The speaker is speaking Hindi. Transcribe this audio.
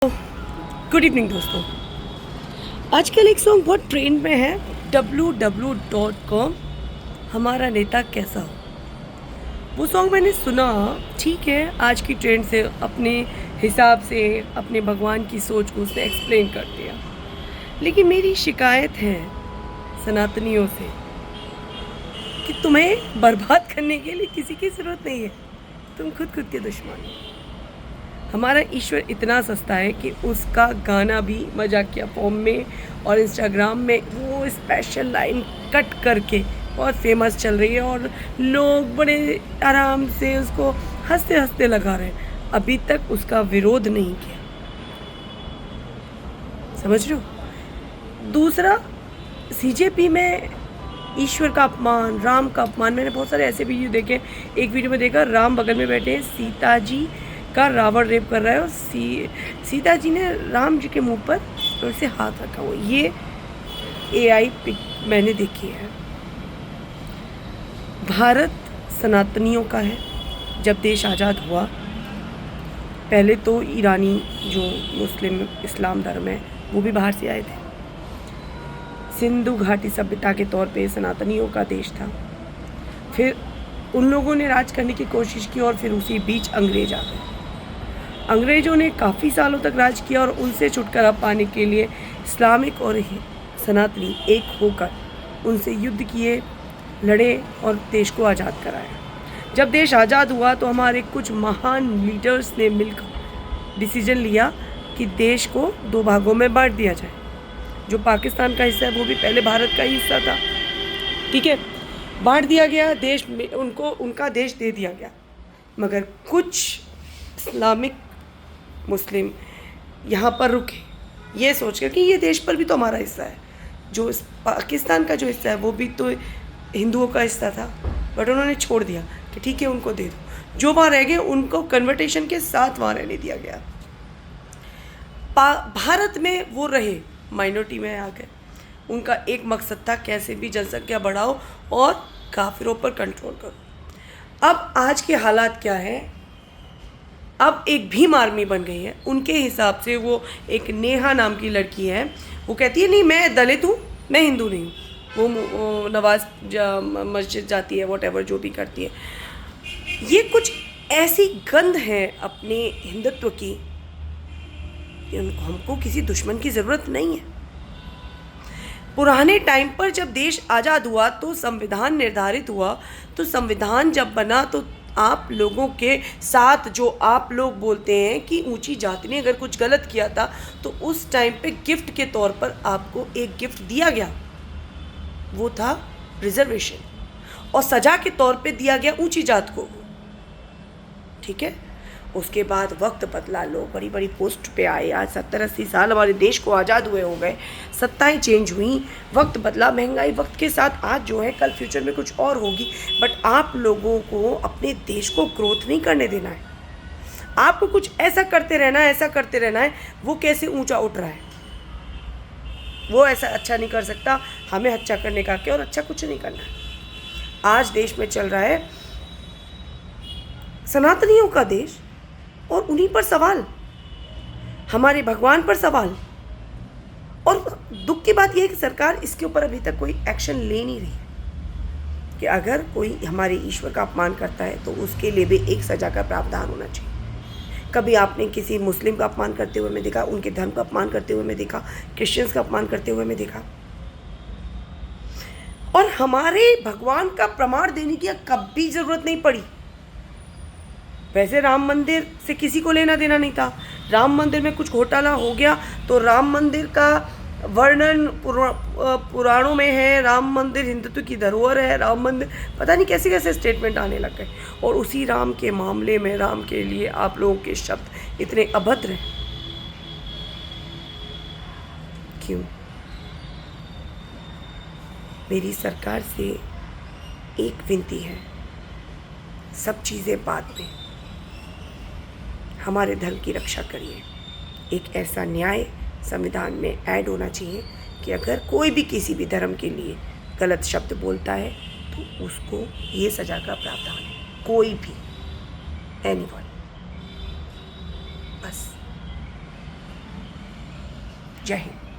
गुड इवनिंग दोस्तों। आजकल एक सॉन्ग बहुत ट्रेंड में है, www.com हमारा नेता कैसा हो। वो सॉन्ग मैंने सुना, ठीक है, आज की ट्रेंड से अपने हिसाब से अपने भगवान की सोच को उसने एक्सप्लेन कर दिया। लेकिन मेरी शिकायत है सनातनियों से कि तुम्हें बर्बाद करने के लिए किसी की ज़रूरत नहीं है, तुम खुद के दुश्मन हो। हमारा ईश्वर इतना सस्ता है कि उसका गाना भी मजाकिया फॉर्म में और इंस्टाग्राम में वो स्पेशल लाइन कट करके बहुत फेमस चल रही है और लोग बड़े आराम से उसको हंसते हंसते लगा रहे हैं। अभी तक उसका विरोध नहीं किया, समझ रहे हो। दूसरा, सीजेपी में ईश्वर का अपमान, राम का अपमान, मैंने बहुत सारे ऐसे वीडियो देखे। एक वीडियो में देखा, राम बगल में बैठे हैं, सीता जी का रावण रेप कर रहा है और सीता जी ने राम जी के मुंह पर उनसे हाथ रखा हुआ। ये एआई पिक मैंने देखी है। भारत सनातनियों का है। जब देश आज़ाद हुआ, पहले तो ईरानी जो मुस्लिम इस्लाम धर्म है वो भी बाहर से आए थे। सिंधु घाटी सभ्यता के तौर पे सनातनियों का देश था। फिर उन लोगों ने राज करने की कोशिश की और फिर उसी बीच अंग्रेज आ गए। अंग्रेज़ों ने काफ़ी सालों तक राज किया और उनसे छुटकारा पाने के लिए इस्लामिक और सनातनी एक होकर उनसे युद्ध किए, लड़े और देश को आज़ाद कराया। जब देश आज़ाद हुआ तो हमारे कुछ महान लीडर्स ने मिलकर डिसीजन लिया कि देश को दो भागों में बांट दिया जाए। जो पाकिस्तान का हिस्सा है वो भी पहले भारत का ही हिस्सा था, ठीक है, बांट दिया गया देश में, उनको उनका देश दे दिया गया। मगर कुछ इस्लामिक मुस्लिम यहाँ पर रुके, ये सोच कर कि ये देश पर भी तो हमारा हिस्सा है। जो इस पाकिस्तान का जो हिस्सा है वो भी तो हिंदुओं का हिस्सा था, बट उन्होंने छोड़ दिया कि ठीक है उनको दे दो। जो वहाँ रह गए उनको कन्वर्टेशन के साथ वहाँ रहने दिया गया। भारत में वो रहे, माइनॉरिटी में आ गए। उनका एक मकसद था कैसे भी जनसंख्या बढ़ाओ और काफिरों पर कंट्रोल करो। अब आज के हालात क्या है, अब एक भीम आर्मी बन गई है। उनके हिसाब से वो एक नेहा नाम की लड़की है, वो कहती है नहीं मैं दलित हूँ, मैं हिंदू नहीं हूँ। वो नवाज मस्जिद जाती है, वॉटेवर जो भी करती है। ये कुछ ऐसी गंध है अपने हिंदुत्व की, हमको किसी दुश्मन की ज़रूरत नहीं है। पुराने टाइम पर जब देश आज़ाद हुआ तो संविधान निर्धारित हुआ, तो संविधान जब बना तो आप लोगों के साथ जो आप लोग बोलते हैं कि ऊंची जाति ने अगर कुछ गलत किया था तो उस टाइम पे गिफ्ट के तौर पर आपको एक गिफ्ट दिया गया, वो था रिजर्वेशन, और सजा के तौर पे दिया गया ऊंची जात को, ठीक है। उसके बाद वक्त बदला, लोग बड़ी बड़ी पोस्ट पे आए। आज 70-80 साल हमारे देश को आज़ाद हुए हो गए, सत्ताएं चेंज हुई, वक्त बदला, महंगाई वक्त के साथ आज जो है कल फ्यूचर में कुछ और होगी। बट आप लोगों को अपने देश को ग्रोथ नहीं करने देना है। आपको कुछ ऐसा करते रहना है, ऐसा करते रहना है। वो कैसे ऊंचा उठ रहा है, वो ऐसा अच्छा नहीं कर सकता। हमें अच्छा करने का क्या, और अच्छा कुछ नहीं करना है। आज देश में चल रहा है सनातनियों का देश, और उन्हीं पर सवाल, हमारे भगवान पर सवाल। और दुख की बात यह है कि सरकार इसके ऊपर अभी तक कोई एक्शन ले नहीं रही कि अगर कोई हमारे ईश्वर का अपमान करता है तो उसके लिए भी एक सजा का प्रावधान होना चाहिए। कभी आपने किसी मुस्लिम का अपमान करते हुए मैं देखा, उनके धर्म का अपमान करते हुए मैं देखा, क्रिश्चियंस का अपमान करते हुए मैं देखा। और हमारे भगवान का प्रमाण देने की कभी ज़रूरत नहीं पड़ी। वैसे राम मंदिर से किसी को लेना देना नहीं था। राम मंदिर में कुछ घोटाला हो गया तो राम मंदिर का वर्णन पुराणों में है, राम मंदिर हिंदुत्व की धरोहर है, राम मंदिर, पता नहीं कैसे कैसे स्टेटमेंट आने लग गए। और उसी राम के मामले में, राम के लिए आप लोगों के शब्द इतने अभद्र हैं, क्यों? मेरी सरकार से एक विनती है, सब चीज़ें बाद में, हमारे धर्म की रक्षा करिए। एक ऐसा न्याय संविधान में ऐड होना चाहिए कि अगर कोई भी किसी भी धर्म के लिए गलत शब्द बोलता है तो उसको ये सजा का प्रावधान है, कोई भी, एनीवन। बस जय हिंद।